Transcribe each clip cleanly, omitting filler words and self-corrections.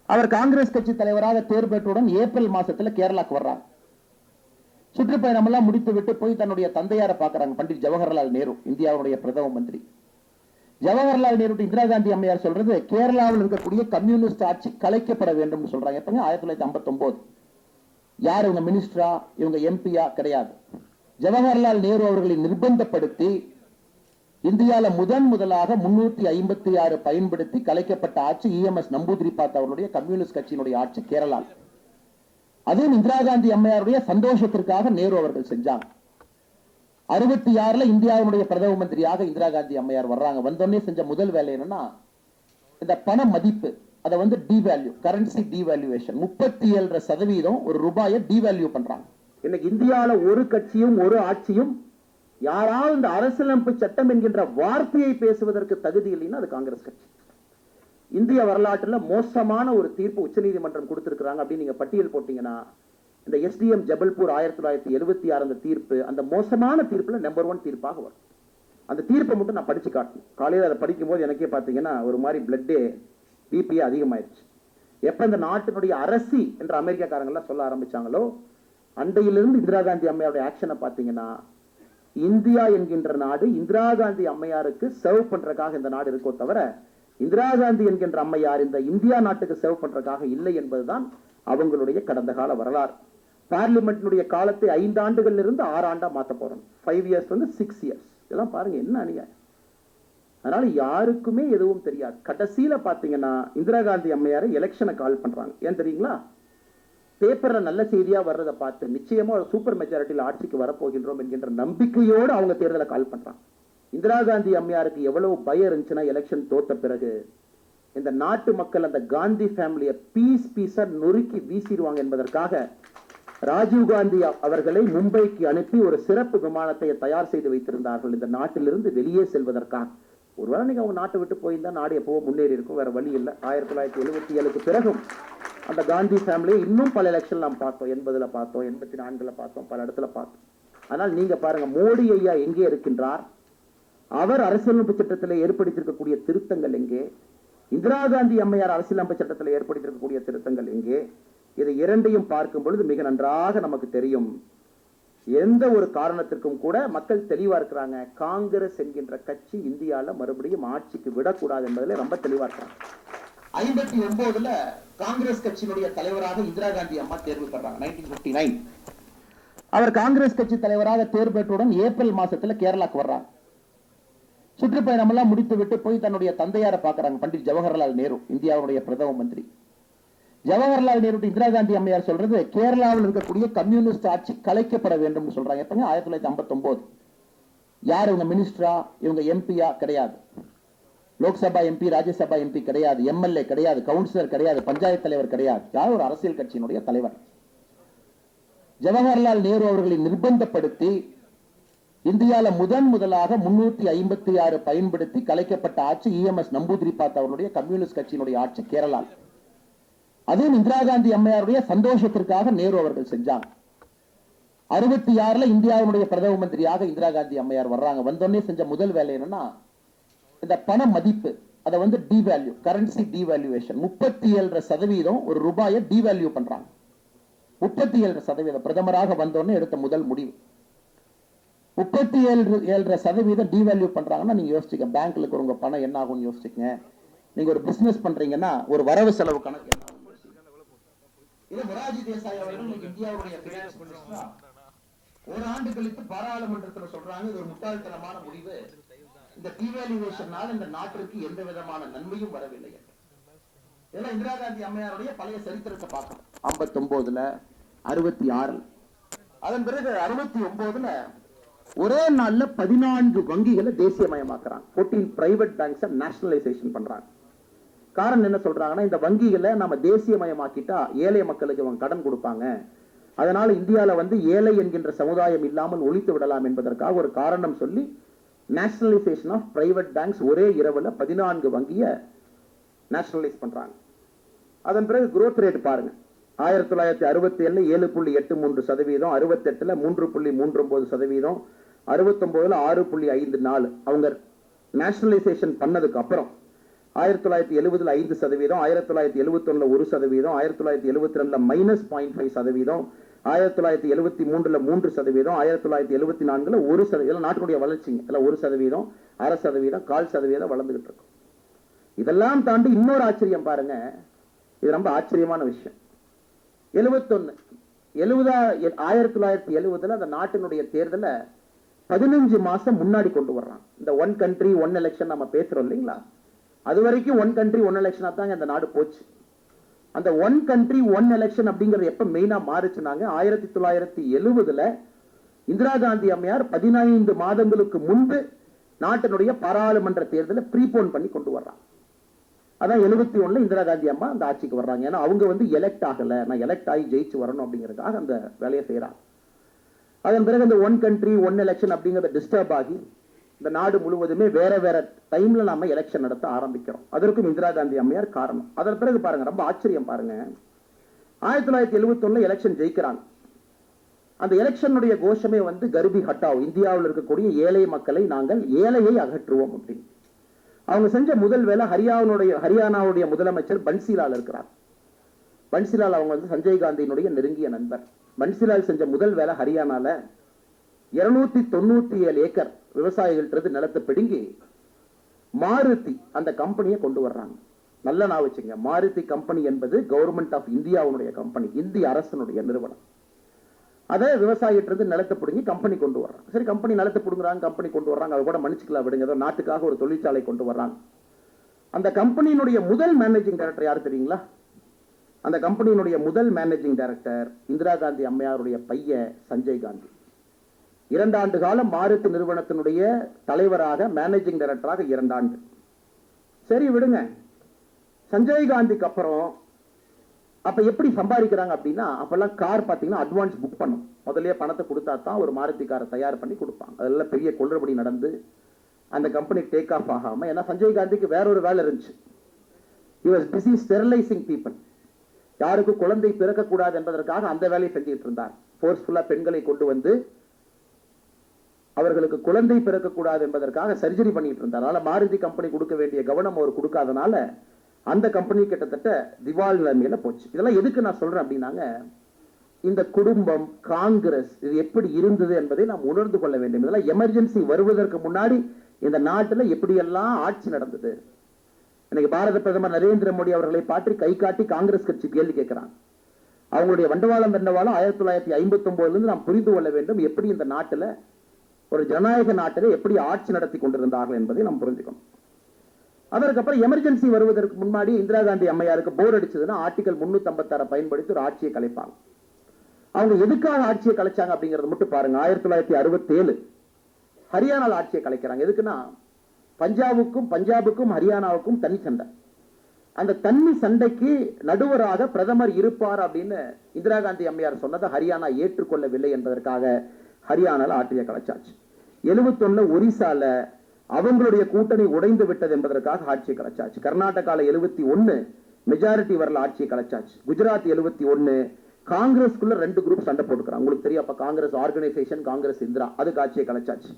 அவர் காங்கிரஸ் கட்சி தலைவராக தேர்வு பெற்றவுடன் ஏப்ரல் மாசத்துல கேரளாக்கு வர்றாங்க. சுற்றுப்பயணம் எல்லாம் முடித்து விட்டு போய் தன்னுடைய தந்தையாரை பார்க்கறாங்க. பண்டிட் ஜவஹர்லால் நேரு, இந்தியாவுடைய பிரதம மந்திரி. ஜவஹர்லால் நேரு இந்திரா காந்தி அம்மையார் சொல்றது, கேரளாவில் இருக்கக்கூடிய கம்யூனிஸ்ட் ஆட்சி கலைக்கப்பட வேண்டும் சொல்றாங்க. எப்பங்க? 1959. யார் இவங்க? மினிஸ்டரா, இவங்க எம்பியா? கிடையாது. ஜவஹர்லால் நேரு அவர்களை நிர்பந்தப்படுத்தி இந்தியாவில் முதலாக 356 பயன்படுத்தி கலைக்கப்பட்ட ஆட்சி EMS நம்பூதிரிபாத் அவர்களுடைய கம்யூனிஸ்ட் கட்சியினுடைய ஆட்சி கேரளா. அதுவும் இந்திரா காந்தி அம்மையாருடைய சந்தோஷத்திற்காக நேரு அவர்கள் செஞ்சாங்க. 66 இந்தியாவுடைய பிரதம மந்திரியாக இந்திரா காந்தி அம்மையார் வர்றாங்க. வந்தோடனே செஞ்ச முதல் வேலை என்னன்னா, இந்த பண மதிப்பு அதை டிவேல்யூ, கரன்சி டிவேல்யூவேஷன். 37% ஒரு ரூபாயை டிவேல்யூ பண்றாங்க. இன்னைக்கு இந்தியாவில் ஒரு கட்சியும் ஒரு ஆட்சியும் யாராவது இந்த அரசியலமைப்பு சட்டம் என்கின்ற வார்த்தையை பேசுவதற்கு தகுதி இல்லைன்னா அது காங்கிரஸ் கட்சி. இந்திய வரலாற்றில் மோசமான ஒரு தீர்ப்பு உச்சநீதிமன்றம் கொடுத்திருக்கிறாங்க அப்படின்னு நீங்க பட்டியல் போட்டீங்கன்னா, இந்த SDM ஜபல்பூர் 1976 அந்த தீர்ப்பு, அந்த மோசமான தீர்ப்புல நம்பர் 1 தீர்ப்பாக வரும். அந்த தீர்ப்பை மட்டும் நான் படிச்சு காட்டணும். காலையில் அதை படிக்கும் போது எனக்கே பார்த்தீங்கன்னா ஒரு மாதிரி பிளட்டே பிபிஏ அதிகமாயிருச்சு. எப்ப இந்த நாட்டினுடைய அரசி என்ற அமெரிக்காக்காரங்களாம் சொல்ல ஆரம்பிச்சாங்களோ, அண்டையிலிருந்து இந்திரா காந்தி அம்மையாருடைய ஆக்ஷனை பார்த்தீங்கன்னா, இந்தியா என்கின்ற நாடு இந்திரா காந்தி அம்மையாருக்கு சர்வ் பண்றதுக்காக இந்த நாடு இருக்கோ தவிர, இந்திரா காந்தி என்கின்ற அம்மையார் இந்த இந்தியா நாட்டுக்கு சர்வ் பண்றதுக்காக இல்லை என்பதுதான் அவங்களுடைய கடந்த கால வரலாறு. பார்லிமெண்டினுடைய காலத்தை 5 ஆண்டுகள் இருந்து 6 ஆண்டா மாத்த போறோம். 5 இயர்ஸ் 6 இயர்ஸ். இதெல்லாம் பாருங்க என்ன அநியாயம். அதனால யாருக்குமே எதுவும் தெரியாது. கடைசியில பாத்தீங்கன்னா இந்திரா காந்தி அம்மையாரை எலெக்ஷனை கால் பண்றாங்க. ஏன் தெரியுங்களா? பேப்பர்ல நல்ல செய்தியா வர்றதை பார்த்து நிச்சயமா ஒரு சூப்பர் மெஜாரிட்டியில் ஆட்சிக்கு வரப்போகின்றோம் என்கின்ற நம்பிக்கையோடு அவங்க தேர்தலை கால் பண்றாங்க. இந்திரா காந்தி அம்மையாருக்கு எவ்வளவு பயம் இருந்துச்சுன்னா, எலெக்ஷன் தோத்த பிறகு இந்த நாட்டு மக்கள் அந்த காந்தி ஃபேமிலியை பீஸா நொறுக்கி வீசிடுவாங்க என்பதற்காக ராஜீவ் காந்தி அவர்களை மும்பைக்கு அனுப்பி ஒரு சிறப்பு விமானத்தை தயார் செய்து வைத்திருந்தார்கள், இந்த நாட்டிலிருந்து வெளியே செல்வதற்காக. ஒருவேளை நீங்க அவங்க நாட்டை விட்டு போயிருந்தா நாடு எப்பவோ முன்னேறி இருக்கும், வேற வழி இல்லை. 1977க்கு பிறகும் அந்த காந்தி ஃபேமிலியை இன்னும் பல எலெக்ஷன் நாம் பார்த்தோம். 80ல பார்த்தோம், 84ல பார்த்தோம், பல இடத்துல பார்த்தோம். ஆனால் நீங்க பாருங்க, மோடி ஐயா எங்கே இருக்கின்றார்? அவர் அரசியலமைப்பு சட்டத்தில் ஏற்படுத்தியிருக்கக்கூடிய திருத்தங்கள் எங்கே? இந்திரா காந்தி அம்மையார் அரசியலமைப்பு சட்டத்தில் ஏற்படுத்தியிருக்கக்கூடிய திருத்தங்கள் எங்கே? இதை இரண்டையும் பார்க்கும் பொழுது மிக நன்றாக நமக்கு தெரியும், எந்த ஒரு காரணத்திற்கும் கூட மக்கள் தெளிவா இருக்கிறாங்க. காங்கிரஸ் என்கின்ற கட்சி இந்தியாவில் மறுபடியும் ஆட்சிக்கு விடக்கூடாது என்பதில் ரொம்ப தெளிவா இருக்கிறாங்க. 59ல காங்கிரஸ் கட்சியினுடைய தலைவராக இந்திரா காந்தி அம்மா தேர்வு பெறாங்க. 1959 அவர் காங்கிரஸ் கட்சி தலைவராக தேர்வு பெற்றவுடன் ஏப்ரல் மாசத்துல கேரளாக்கு வர்றாங்க. சுற்றுப்பயணம் எல்லாம் முடித்து விட்டு போய் தன்னுடைய தந்தையாரை பார்க்கறாங்க. பண்டிட் ஜவஹர்லால் நேரு, இந்தியாவுடைய பிரதம மந்திரி. ஜவஹர்லால் நேரு இந்திரா காந்தி அம்மையார் சொல்றது, கேரளாவில் இருக்கக்கூடிய கம்யூனிஸ்ட் ஆட்சி கலைக்கப்பட வேண்டும் சொல்றாங்க. எப்பங்க? 1959. யார் இவங்க? மினிஸ்டரா, இவங்க எம்பியா? கிடையாது. லோக்சபா எம்பி, ராஜ்யசபா எம்பி கிடையாது, MLA கிடையாது, கவுன்சிலர் கிடையாது, பஞ்சாயத்து தலைவர் கிடையாது. யார்? ஒரு அரசியல் கட்சியினுடைய தலைவர். ஜவஹர்லால் நேரு அவர்களை நிர்பந்தப்படுத்தி இந்தியாவில் முதலாக 356 பயன்படுத்தி கலைக்கப்பட்ட ஆட்சி EMS நம்பூதிரிபாத் அவர்களுடைய கம்யூனிஸ்ட் கட்சியினுடைய ஆட்சி கேரளா. அதுவும் இந்திரா காந்தி அம்மையாருடைய சந்தோஷத்திற்காக நேரு அவர்கள் செஞ்சாங்க. 66 இந்தியாவுடைய பிரதம மந்திரியாக இந்திரா காந்தி அம்மையார் வர்றாங்க. வந்தோடனே செஞ்ச முதல் வேலை என்னன்னா, இந்த பண மதிப்பு அதை டிவேல்யூ, கரன்சி டிவேல்யூவேஷன். 37% ஒரு ரூபாயை டிவேல்யூ பண்றாங்க. 37% பிரதமராக வந்தோடனே எடுத்த முதல் முடிவு. 37% டிவேல்யூ பண்றாங்கன்னா நீங்க யோசிச்சுக்க, பேங்க்ல இருக்கிறவங்க பணம் என்ன ஆகும்னு யோசிச்சுங்க. நீங்க ஒரு பிசினஸ் பண்றீங்கன்னா ஒரு வரவு செலவு கணக்கு என்ன ஆகும்? இது மொரார்ஜி தேசாய் அவர்கள் இந்தியாவுடைய பினான்ஸ் மினிஸ்டரா ஒரு ஆண்டு கழித்து பாராளுமன்றத்தில் சொல்றாங்க, இது ஒரு முட்டாள்தனமான முடிவு, இந்த டிவேல்யூவேஷனால இந்த நாட்டிற்கு எந்த விதமான நன்மையும் வரவில்லை. இதெல்லாம் இந்திரா காந்தி அம்மையாருடைய பழைய சரித்திரத்தை பார்க்கணும். 59ல, 66, அதன் பிறகு 69ல ஒரே நாள்ல 14 வங்கிகளை தேசியமயமாக்குறாங்க. 14 பிரைவேட் பேங்க்ஸ் நேஷனலைசேஷன் பண்றாங்க. காரணம் என்ன சொல்றாங்கன்னா, இந்த வங்கிகளை நம்ம தேசியமயமாக்கிட்டா ஏழை மக்களுக்கு அவங்க கடன் கொடுப்பாங்க, அதனால இந்தியாவில் ஏழை என்கின்ற சமுதாயம் இல்லாமல் ஒழித்து விடலாம் என்பதற்காக ஒரு காரணம் சொல்லி நேஷனலைசேஷன் ஆஃப் பிரைவேட் பேங்க்ஸ் ஒரே இரவுல 14 வங்கியை நேஷனலைஸ் பண்றாங்க. அதன் பிறகு growth ரேட் பாருங்க. 1967 7.83%, 68ல 3.39%, 69ல 6.54. அவங்க நேஷனலைசேஷன் பண்ணதுக்கு அப்புறம் 1970 5%, 1971 1%, 1972 -0.5%, 1973 3%, 1974 1%. நாட்டினுடைய வளர்ச்சிங்க எல்லாம் 1%, 0.5%, 0.25% வளர்ந்துகிட்டு இருக்கும். இதெல்லாம் தாண்டி இன்னொரு ஆச்சரியம் பாருங்க, இது ரொம்ப ஆச்சரியமான விஷயம். 1970 அந்த நாட்டினுடைய தேர்தலை 15 மாசம் முன்னாடி கொண்டு வர்றான். இந்த ஒன் கண்ட்ரி ஒன் எலெக்ஷன் நம்ம பேசுறோம் இல்லைங்களா, அது வரைக்கும் ஒன் கண்ட்ரி ஒன் எலெக்ஷனா தாங்க அந்த நாடு போச்சு. அந்த ஒன் கண்ட்ரி ஒன் எலெக்ஷன் அப்படிங்கிறது எப்ப மெயினா மாறுச்சுனாங்க, 1970 இந்திரா காந்தி அம்மையார் 15 மாதங்களுக்கு முன்பு நாட்டினுடைய பாராளுமன்ற தேர்தலை ப்ரீபோன் பண்ணி கொண்டு வர்றாங்க. அதான் 71 இந்திரா காந்தி அம்மா அந்த ஆட்சிக்கு வர்றாங்க. ஏன்னா அவங்க வந்து எலெக்ட் ஆகல, நான் எலெக்ட் ஆகி ஜெயிச்சு வரணும் அப்படிங்கிறதுக்காக அந்த வேலையை செய்யறாங்க. அதன் பிறகு இந்த ஒன் கண்ட்ரி ஒன் எலெக்ஷன் அப்படிங்கிறத டிஸ்டர்ப் ஆகி இந்த நாடு முழுவதுமே வேற வேற டைம்ல நாம எலெக்ஷன் நடத்த ஆரம்பிக்கிறோம். அதற்கும் இந்திரா காந்தி அம்மையார் காரணம். அதன் பிறகு பாருங்க, ரொம்ப ஆச்சரியம் பாருங்க, 1971 எலெக்ஷன் ஜெயிக்கிறாங்க. அந்த எலெக்ஷனுடைய கோஷமே வந்து கர்பி ஹட்டாவ், இந்தியாவில் இருக்கக்கூடிய ஏழை மக்களை நாங்கள் ஏழையை அகற்றுவோம் அப்படின்னு. அவங்க செஞ்ச முதல் வேலை, ஹரியானாவுடைய முதலமைச்சர் பன்சிலால் இருக்கிறார். பன்சிலால் அவங்க வந்து சஞ்சய் காந்தியினுடைய நெருங்கிய நண்பர். பன்சிலால் செஞ்ச முதல் வேலை ஹரியானால 297 ஏக்கர் விவசாயிகள்ட்ட நிலத்தை பிடுங்கி மாருதி அந்த கம்பெனியை கொண்டு வர்றாங்க. நல்ல நான் வச்சுங்க, மாருதி கம்பெனி என்பது கவர்மெண்ட் ஆஃப் இந்தியாவுடைய கம்பெனி, இந்திய அரசனுடைய நிறுவனம். அதை விவசாயிட்டு நிலத்தை பிடுங்கி கம்பெனி கொண்டு வர்றாங்க. சரி, கம்பெனி நிலத்தை பிடுங்குறாங்க, கம்பெனி கொண்டு வர்றாங்க, அதை கூட மன்னிச்சுக்கலாம் விடுங்க, ஏதோ நாட்டுக்காக ஒரு தொழிற்சாலை கொண்டு வர்றாங்க. அந்த கம்பெனியினுடைய முதல் மேனேஜிங் டைரக்டர் யார் தெரியுங்களா? அந்த கம்பெனியினுடைய முதல் மேனேஜிங் டைரக்டர் இந்திரா காந்தி அம்மையாருடைய பையன் சஞ்சய் காந்தி. 2 ஆண்டு காலம் மாருதி நிறுவனத்தினுடைய தலைவராக, மேனேஜிங் டைரக்டராக 2 ஆண்டு. சரி விடுங்க. சஞ்சய் காந்திக்கு அப்புறம் அப்ப எப்படி சம்பாதிக்கிறாங்க அப்படின்னா, அப்பெல்லாம் கார் பாத்தீங்கன்னா அட்வான்ஸ் புக் பண்ணும், முதல்லயே பணத்தை கொடுத்தா தான் ஒரு மாருதி காரை தயார் பண்ணி கொடுப்பாங்க. அதெல்லாம் பெரிய கொள்ளுபடி நடந்து அந்த கம்பெனி டேக் ஆஃப் ஆகாம, ஏன்னா சஞ்சய் காந்திக்கு வேற ஒரு வேலை இருந்துச்சு. He was busy sterilizing people. யாருக்கும் குழந்தை பிறக்கக்கூடாது என்பதற்காக அந்த வேலையை செஞ்சுட்டு இருந்தார். போர்ஸ்ஃபுல்லா பெண்களை கொண்டு வந்து அவர்களுக்கு குழந்தை பிறக்கக்கூடாது என்பதற்காக சர்ஜரி பண்ணிட்டு இருந்தார். அதனால மாருதி கம்பெனி கொடுக்க வேண்டிய கவனம் அவர் கொடுக்காதனால அந்த கம்பெனி கிட்டத்தட்ட திவால் நிலைமையில போச்சு. இதெல்லாம் எதுக்கு நான் சொல்றேன் அப்படின்னாங்க, இந்த குடும்பம், காங்கிரஸ் இது எப்படி இருந்தது என்பதை நாம் உணர்ந்து கொள்ள வேண்டும். இதெல்லாம் எமர்ஜென்சி வருவதற்கு முன்னாடி இந்த நாட்டில் எப்படியெல்லாம் ஆட்சி நடந்தது. இன்னைக்கு பாரத பிரதமர் நரேந்திர மோடி அவர்களை பற்றி கை காட்டி காங்கிரஸ் கட்சி கேள்வி கேட்கிறாங்க. அவங்களுடைய வண்டவாளம் தண்டவாளம் 1959 நாம் புரிந்து கொள்ள வேண்டும், எப்படி இந்த நாட்டில் ஒரு ஜனநாயக நாட்டில் எப்படி ஆட்சி நடத்தி கொண்டிருந்தார்கள் என்பதை நாம் புரிஞ்சுக்கணும். அதற்கப்புறம் எமர்ஜென்சி வருவதற்கு முன்னாடி இந்திரா காந்தி அம்மையாருக்கு போர் அடிச்சதுன்னா ஆர்டிகல் 356 பயன்படுத்தி ஒரு ஆட்சியை கலைப்பாங்க. அவங்க எதுக்காக ஆட்சியை கலைச்சாங்க அப்படிங்கறது மட்டும் பாருங்க. 1967 ஹரியானாவில் ஆட்சியை கலைக்கிறாங்க. எதுக்குன்னா, பஞ்சாபுக்கும் ஹரியானாவுக்கும் தனி சண்டை. அந்த தண்ணி சண்டைக்கு நடுவராக பிரதமர் இருப்பார் அப்படின்னு இந்திரா காந்தி அம்மையார் சொன்னதை ஹரியானா ஏற்றுக்கொள்ளவில்லை என்பதற்காக ஹரியானால ஆட்சியை கலைச்சாச்சு. 71 ஒரிசால அவங்களுடைய கூட்டணி உடைந்து விட்டது என்பதற்காக ஆட்சியை கலைச்சாச்சு. கர்நாடகால 71 மெஜாரிட்டி வரல, ஆட்சியை கலைச்சாச்சு. குஜராத் 71 காங்கிரஸ்குள்ள 2 குரூப் சண்டை போட்டுக்கிறாங்க. உங்களுக்கு தெரியும், அப்ப காங்கிரஸ் ஆர்கனைசேஷன், காங்கிரஸ் இந்திரா, அதுக்கு ஆட்சியை கலைச்சாச்சு.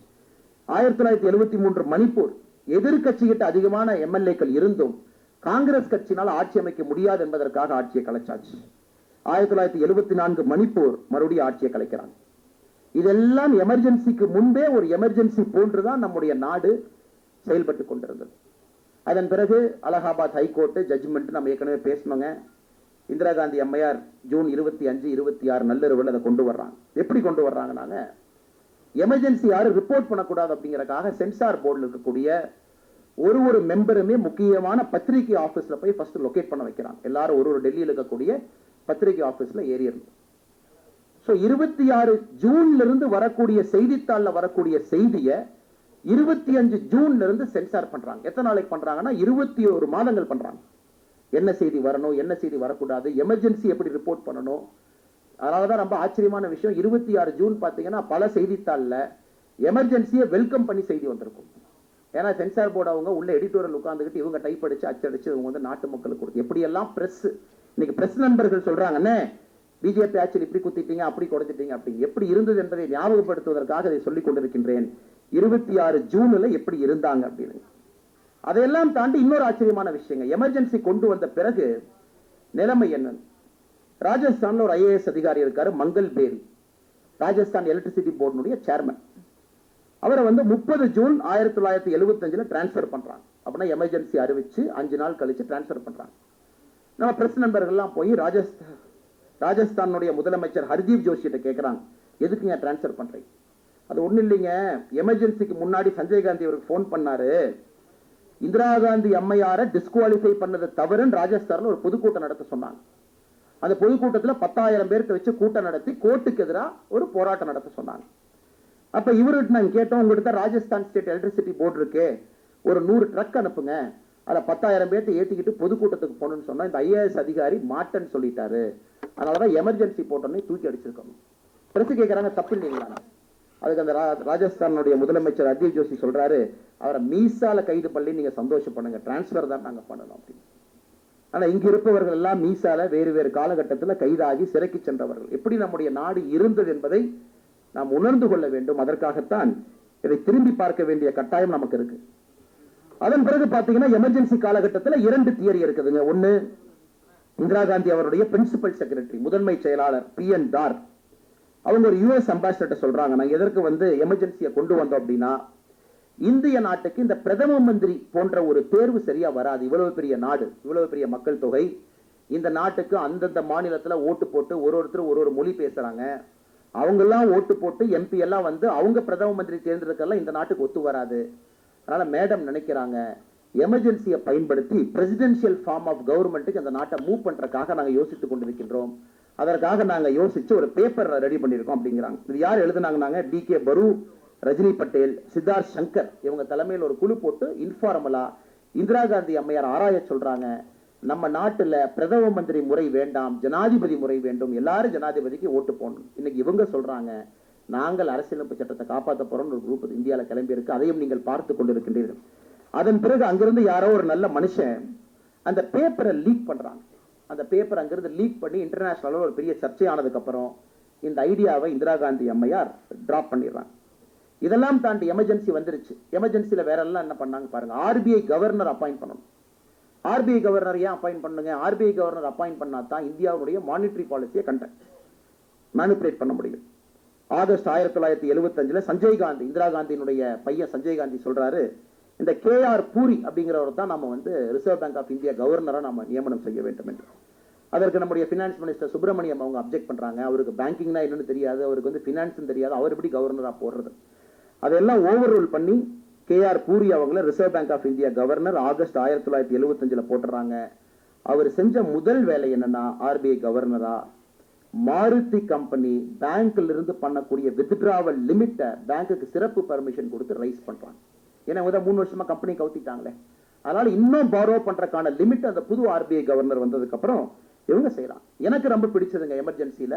1973 மணிப்பூர் எதிர்கட்சிகிட்ட அதிகமான எம்எல்ஏக்கள் இருந்தும் காங்கிரஸ் கட்சியினால் ஆட்சி அமைக்க முடியாது என்பதற்காக ஆட்சியை கலைச்சாச்சு. 1974 மணிப்பூர் மறுபடியும் ஆட்சியை கலைக்கிறாங்க. இதெல்லாம் எமர்ஜென்சிக்கு முன்பே ஒரு எமர்ஜென்சி போன்றுதான் நம்முடைய நாடு செயல்பட்டு கொண்டிருந்தது. அதன் பிறகு அலகாபாத் ஹைகோர்ட் ஜட்ஜ்மெண்ட் நம்ம ஏற்கனவே பேசணுங்க. இந்திரா காந்தி அம்மையார் ஜூன் 25, 26 நள்ளிரவில் அதை கொண்டு வர்றாங்க. எப்படி கொண்டு வர்றாங்கன்னாங்க, எமர்ஜென்சி யாரும் ரிப்போர்ட் பண்ணக்கூடாது அப்படிங்கறக்காக சென்சார் போர்டில் இருக்கக்கூடிய ஒரு மெம்பருமே முக்கியமான பத்திரிகை ஆபீஸ்ல போய் ஃபர்ஸ்ட் லொகேட் பண்ண வைக்கிறாங்க. எல்லாரும் ஒரு டெல்லியில் இருக்கக்கூடிய பத்திரிகை ஆபீஸ்ல ஏறி இருந்து. 26 ஜூன்ல இருந்து வரக்கூடிய செய்தித்தாள்ல வரக்கூடிய செய்தியை 25 ஜூன்ல இருந்து சென்சார் பண்றாங்க. எத்தனை நாளைக்கு பண்றாங்கன்னா 21 மாதங்கள் பண்றாங்க. என்ன செய்தி வரணும், என்ன செய்தி வரக்கூடாது, எமர்ஜென்சி எப்படி ரிப்போர்ட் பண்ணணும். அதனாலதான் ரொம்ப ஆச்சரியமான விஷயம், 26 ஜூன் பாத்தீங்கன்னா பல செய்தித்தாள்ல எமர்ஜென்சியை வெல்கம் பண்ணி செய்தி வந்திருக்கும். ஏன்னா சென்சார் போர்டு அவங்க உள்ள எடிட்டோரியல் உட்கார்ந்துக்கிட்டு இவங்க டைப் அடிச்சு அச்சடிச்சு இவங்க வந்து நாட்டு மக்களுக்கு கொடுத்து, எப்படி எல்லாம் பிரஸ் இன்னைக்கு பிரஸ் நண்பர்கள் சொல்றாங்கன்னு பிஜேபி ஆட்சியில் இப்படி குத்திட்டீங்க, அப்படி குறைச்சிட்டீங்க, அப்படி எப்படி இருந்தது என்பதை ஞாபகப்படுத்துவதற்காக இதை சொல்லிக் கொண்டிருக்கின்றேன். 26 ஜூன்ல எப்படி இருந்தாங்க அப்படின்னு. அதையெல்லாம் தாண்டி இன்னொரு ஆச்சரியமான விஷயங்க, எமர்ஜென்சி கொண்டு வந்த பிறகு நிலைமை என்ன? ராஜஸ்தான்ல ஒரு ஐஏஎஸ் அதிகாரி இருக்காரு, மங்கள் பேரி, ராஜஸ்தான் எலக்ட்ரிசிட்டி போர்டுடைய சேர்மன். அவரை 30 ஜூன் 1975 டிரான்ஸ்பர் பண்றாங்க. அப்படின்னா எமர்ஜென்சி அறிவிச்சு 5 நாள் கழிச்சு டிரான்ஸ்பர் பண்றாங்க. நம்ம பிரஸ் நண்பர்கள்லாம் போய் ராஜஸ்தானுடைய முதலமைச்சர் ஹர்தீப் ஜோஷிட்ட கேட்கிறாங்க, எதுக்குங்க டிரான்ஸ்பர் பண்றீங்க? அது ஒண்ணு இல்லைங்க, எமர்ஜென்சிக்கு முன்னாடி சஞ்சய் காந்தி அவருக்கு போன் பண்ணாரு, இந்திரா காந்தி அம்மையாரை டிஸ்குவாலிஃபை பண்ணது தவறுன்னு ராஜஸ்தான்ல ஒரு பொதுக்கூட்டம் நடத்த சொன்னாங்க. அந்த பொதுக்கூட்டத்தில் 10,000 பேருக்கு வச்சு கூட்டம் நடத்தி கோர்ட்டுக்கு எதிராக ஒரு போராட்டம் நடத்த சொன்னாங்க. அப்ப இவர்கிட்ட நாங்க கேட்டோம், உங்ககிட்ட ராஜஸ்தான் ஸ்டேட் எலக்ட்ரிசிட்டி போர்டு இருக்கு, ஒரு 100 ட்ரக் அனுப்புங்க, அதுல 10,000 பேர்த்தை ஏற்றிக்கிட்டு பொதுக்கூட்டத்துக்கு போகணும்னு சொன்னா இந்த ஐஏஎஸ் அதிகாரி மாட்டேன்னு சொல்லிட்டாரு, அதனாலதான் எமர்ஜென்சி போட்டோன்னே தூக்கி அடிச்சிருக்கோம். பிரஸ் கேட்கறாங்க, தப்பு இல்லைங்களா? அதுக்கு அந்த ராஜஸ்தானுடைய முதலமைச்சர் ஹர்தீப் ஜோஷி சொல்றாரு, அவரை மீசால கைது பண்ணி நீங்க சந்தோஷப்படுங்க, டிரான்ஸ்பர் தான் நாங்க பண்ணணும் அப்படின்னு. ஆனா இங்க இருப்பவர்கள் எல்லாம் மீசால வேறு வேறு காலகட்டத்தில் கைதாகி சிறைக்கு சென்றவர்கள். எப்படி நம்முடைய நாடு இருந்தது என்பதை நாம் உணர்ந்து கொள்ள வேண்டும். அதற்காகத்தான் இதை திரும்பி பார்க்க வேண்டிய கட்டாயம் நமக்கு இருக்கு. அதன் பிறகு பாத்தீங்கன்னா எமர்ஜென்சி காலகட்டத்தில் 2 தியரி இருக்குதுங்க. ஒன்னு, இந்திரா காந்தி அவருடைய பிரின்சிபல் செக்ரட்டரி, முதன்மை செயலாளர் PN தார், அவங்க ஒரு US அம்பாசிடர் சொல்றாங்க, நாங்க எதற்கு எமர்ஜென்சியை கொண்டு வந்தோம் அப்படின்னா, இந்திய நாட்டுக்கு இந்த பிரதம மந்திரி போன்ற ஒரு தேர்வு சரியா வராது. இவ்வளவு பெரிய நாடு, இவ்வளவு பெரிய மக்கள் தொகை, இந்த நாட்டுக்கு அந்தந்த மாநிலத்துல ஓட்டு போட்டு ஒருத்தர் ஒரு மொழி பேசுறாங்க, அவங்க எல்லாம் ஓட்டு போட்டு MP எல்லாம் அவங்க பிரதம மந்திரி தேர்ந்தெடுக்கலாம் இந்த நாட்டுக்கு ஒத்து வராது. அதனால மேடம் நினைக்கிறாங்க, எமர்ஜென்சியை பயன்படுத்தி பிரசிடென்சியல் ஃபார்ம் ஆஃப் கவர்மெண்ட்டுக்கு அந்த நாட்டை மூவ் பண்றதுக்காக நாங்க யோசித்துக் கொண்டிருக்கின்றோம், அதற்காக நாங்க யோசிச்சு ஒரு பேப்பர் ரெடி பண்ணிருக்கோம் அப்படிங்கிறாங்க. இது யார் எழுதுனாங்க? DK பரு, ரஜினி பட்டேல், சித்தார்த் சங்கர், இவங்க தலைமையில் ஒரு குழு போட்டு இன்ஃபார்மலா இந்திரா காந்தி அம்மையார் ஆராய சொல்றாங்க. நம்ம நாட்டுல பிரதம மந்திரி முறை வேண்டாம், ஜனாதிபதி முறை வேண்டும், எல்லாரும் ஜனாதிபதிக்கு ஓட்டு போடணும். இன்னைக்கு இவங்க சொல்றாங்க, நாங்கள் அரசியலமைப்பு சட்டத்தை காப்பாற்ற போறோம் ஒரு குரூப் இந்தியாவில் கிளம்பி இருக்கு, அதையும் நீங்கள் பார்த்து கொண்டிருக்கின்றீர்கள். அதன் பிறகு அங்கிருந்து யாரோ ஒரு நல்ல மனுஷன் அந்த பேப்பரை லீக் பண்றாங்க. அந்த பேப்பர் அங்கிருந்து லீக் பண்ணி இன்டர்நேஷனல் ஒரு பெரிய சர்ச்சையானதுக்கு அப்புறம் இந்த ஐடியாவை இந்திரா காந்தி அம்மையார் டிராப் பண்ணிடுறாங்க. இதெல்லாம் தாண்டி எமர்ஜென்சி வந்துருச்சு. எமர்ஜென்சில வேற எல்லாம் என்ன பண்ணாங்க பாருங்க, RBI கவர்னர் அப்பாயிண்ட் பண்ணணும். RBI கவர்னர் ஏன் அப்பாயிண்ட் பண்ணுங்க? RBI கவர்னர் அப்பாயிண்ட் பண்ணா தான் இந்தியாவுடைய மானிட்டரி பாலிசியை மேனிபுலேட் பண்ண முடியும். ஆகஸ்ட் 1975 சஞ்சய் காந்தி, இந்திரா காந்தியினுடைய பையன் சஞ்சய் காந்தி சொல்றாரு, இந்த KR பூரி அப்படிங்கிறவர் தான் நம்ம ரிசர்வ் பேங்க் ஆஃப் இந்தியா கவர்னரா நம்ம நியமனம் செய்ய வேண்டும் என்று. அதற்கு நம்முடைய பினான்ஸ் மினிஸ்டர் சுப்பிரமணியம் அவங்க அப்ஜெக்ட் பண்றாங்க. அவருக்கு பேங்கிங்னா என்னன்னு தெரியாது, அவருக்கு பினான்ஸ் தெரியாது, அவர் எப்படி கவர்னரா போடுறது? அதெல்லாம் ஓவர் ரூல் பண்ணி KR பூரி அவங்கள reserve bank of India governor August 1975 போட்டுறாங்க. அவர் செஞ்ச முதல் வேலை என்னன்னா, RBI கவர்னரா மாருதி கம்பெனி பேங்க்ல இருந்து பண்ணக்கூடிய வித்ட்ராவல் லிமிட்டை பேங்க்குக்கு சிறப்பு பர்மிஷன் கொடுத்து ரைஸ் பண்றாங்க. ஏன்னா 3 வருஷமா கம்பெனி கவுத்திட்டாங்களே, அதனால இன்னும் பாரோ பண்றதுக்கான லிமிட் அந்த புது RBI கவர்னர் வந்ததுக்கு அப்புறம் இவங்க செய்யறாங்க. எனக்கு ரொம்ப பிடிச்சதுங்க எமர்ஜென்சியில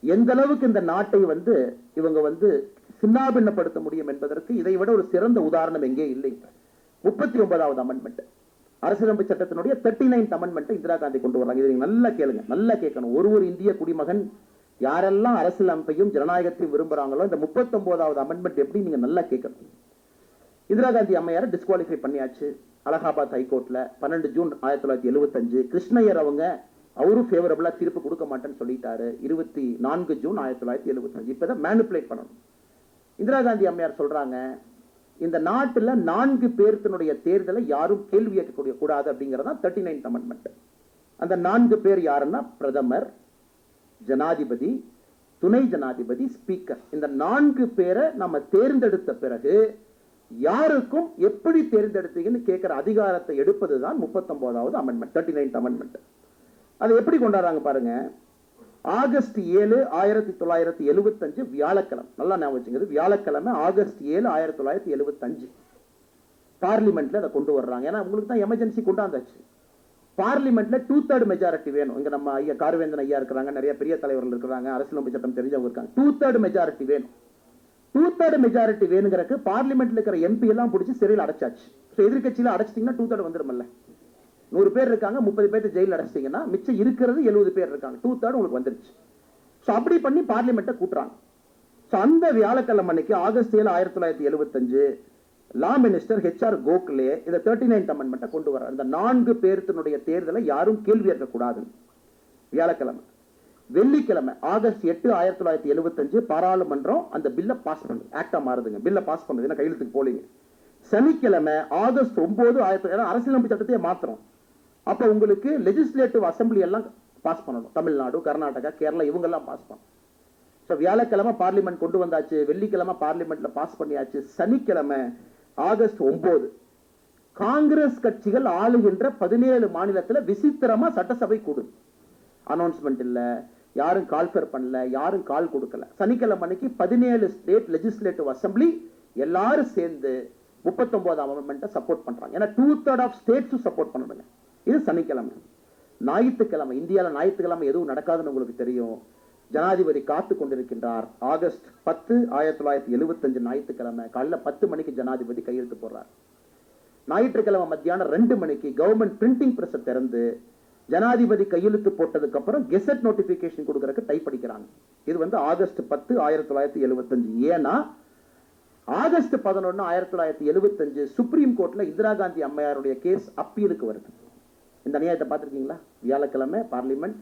எந்த அளவுக்கு இந்த நாட்டை இவங்க சின்னாபின்னப்படுத்த முடியும் என்பதற்கு இதை விட ஒரு சிறந்த உதாரணம் எங்கே இல்லை. 39வது அமெண்ட்மெண்ட், அரசியலமைப்பு சட்டத்தினுடைய 39th அமெண்ட்மெண்ட் இந்திரா காந்தி கொண்டு வராங்க. இதை நல்லா கேளுங்க, நல்லா கேட்கணும். ஒரு இந்திய குடிமகன் யாரெல்லாம் அரசியலமைப்பையும் ஜனநாயகத்தையும் விரும்புறாங்களோ இந்த 39வது அமெண்ட்மெண்ட் எப்படி நீங்க நல்லா கேட்கணும். இந்திரா காந்தி அம்மையாரை டிஸ்குவாலிஃபை பண்ணியாச்சு அலகாபாத் ஹைகோர்ட்ல 12 ஜூன் 1975. கிருஷ்ணய்யர் அவரும் ஃபேவரபிளா தீர்ப்பு கொடுக்க மாட்டேன்னு சொல்லிட்டாரு 24 ஜூன் 1975. இப்பதான் மேனிபுலேட் பண்ணணும். இந்திரா காந்தி அம்மையார் சொல்றாங்க, இந்த நாட்டுல 4 பேர்த்தினுடைய தேர்தலை யாரும் கேள்வி கேட்கக்கூடிய கூடாது அப்படிங்கறதா 39th அமெண்ட்மெண்ட். அந்த 4 பேர் யாருன்னா பிரதமர், ஜனாதிபதி, துணை ஜனாதிபதி, ஸ்பீக்கர். இந்த 4 பேரை நம்ம தேர்ந்தெடுத்த பிறகு யாருக்கும் எப்படி தேர்ந்தெடுத்தீங்கன்னு கேட்கிற அதிகாரத்தை எடுப்பதுதான் 39வது அமெண்ட்மெண்ட், 39th அமெண்ட்மெண்ட். அதை எப்படி கொண்டாடுறாங்க பாருங்க. ஆகஸ்ட் 7 1975 வியாழக்கிழமை, நல்லா ஞாபகம் வச்சுங்க, வியாழக்கிழமை ஆகஸ்ட் 7 1975 பார்லிமெண்ட்ல அதை கொண்டு வர்றாங்க. ஏன்னா உங்களுக்கு தான் எமர்ஜென்சி கொண்டாந்தாச்சு. பார்லிமெண்ட்ல 2/3 மெஜாரிட்டி வேணும். இங்க நம்ம ஐயா கார்வேந்தன் ஐயா இருக்கிறாங்க, நிறைய பெரிய தலைவர்கள் இருக்கிறாங்க, அரசியலமைப்பு சட்டம் தெரிஞ்சவங்க இருக்காங்க. 2/3 மெஜாரிட்டி வேணும். 2/3 மெஜாரிட்டி வேணுங்கிறக்கு பார்லிமெண்ட்ல இருக்கிற MP எல்லாம் பிடிச்சி சிறையில் அடைச்சாச்சு. எதிர்கட்சியில அடைச்சிட்டீங்கன்னா 2/3 வந்துருமல்ல. 100 பேர் இருக்காங்க, 30 பேர் ஜெயில அடைச்சிட்டீங்கன்னா மிச்சம் இருக்கிறது 70 பேர் இருக்காங்க. 2/3 உங்களுக்கு வந்துருச்சு. அப்படி பண்ணி பார்லிமெண்ட்டை கூட்டுறாங்க. அந்த வியாழக்கிழமை அன்னைக்கு ஆகஸ்ட் 7 1975 லா மினிஸ்டர் HR கோகலே இந்த 39th அமெண்ட்மெண்ட்டை கொண்டு வர இந்த 4 பேர்த்தினுடைய தேர்தலை யாரும் கேள்வி கேட்கக்கூடாது. வியாழக்கிழமை. வெள்ளிக்கிழமை ஆகஸ்ட் 8 1975 பாராளுமன்றம் அந்த பில்லை பாஸ் பண்ணுது. ஆக்டா மாறுதுங்க. பில்லை பாஸ் பண்ணுது. என்ன கையெழுத்துக்கு போலீங்க. சனிக்கிழமை ஆகஸ்ட் 9 அரசியலமைப்பு சட்டத்தையே மாத்திரம். அப்ப உங்களுக்கு லெஜிஸ்லேட்டிவ் அசம்பிளி எல்லாம் பாஸ் பண்ணணும். தமிழ்நாடு, கர்நாடகா, கேரளா இவங்கெல்லாம் பாஸ் பண்ணணும். வியாழக்கிழமை பார்லிமெண்ட் கொண்டு வந்தாச்சு. வெள்ளிக்கிழமை பார்லிமெண்ட்ல பாஸ் பண்ணியாச்சு. சனிக்கிழமை ஆகஸ்ட் 9 காங்கிரஸ் கட்சிகள் ஆளுகின்ற 17 மாநிலத்தில் விசித்திரமா சட்டசபை கூடும். அனௌன்ஸ்மெண்ட் இல்ல, யாரும் கால்ஃபர் பண்ணல, யாரும் கால் கொடுக்கல. சனிக்கிழமை அன்னைக்கு 17 ஸ்டேட் லெஜிஸ்லேட்டிவ் அசம்பிளி எல்லாரும் சேர்ந்து 39th அமெண்ட்மெண்ட்டை சப்போர்ட் பண்றாங்க. ஏன்னா 2/3 ஆஃப் ஸ்டேட்ஸ் சப்போர்ட் பண்ணணுங்க. இது சனிக்கிழமை. ஞாயிற்றுக்கிழமை, இந்தியாவில் ஞாயிற்றுக்கிழமை எதுவும் நடக்காதுன்னு உங்களுக்கு தெரியும். ஜனாதிபதி காத்து கொண்டிருக்கின்றார். ஆகஸ்ட் 10 1975 ஞாயிற்றுக்கிழமை காலையில் 10 மணிக்கு ஜனாதிபதி கையெழுத்து போடுறார். ஞாயிற்றுக்கிழமை மத்தியானம் 2 மணிக்கு கவர்மெண்ட் பிரிண்டிங் பிரஸ் திறந்து ஜனாதிபதி கையெழுத்து போட்டதுக்கு அப்புறம் கெசட் நோட்டிபிகேஷன் கொடுக்கறதுக்கு டைப் அடிக்கிறாங்க. இது ஆகஸ்ட் 10 1975. ஏன்னா ஆகஸ்ட் 11 1975 சுப்ரீம் கோர்ட்ல இந்திரா காந்தி அம்மையாருடைய கேஸ் அப்பீலுக்கு வருது. இந்த நியாயத்தை பார்த்திருக்கீங்களா? வியாழக்கிழமை பார்லிமெண்ட்,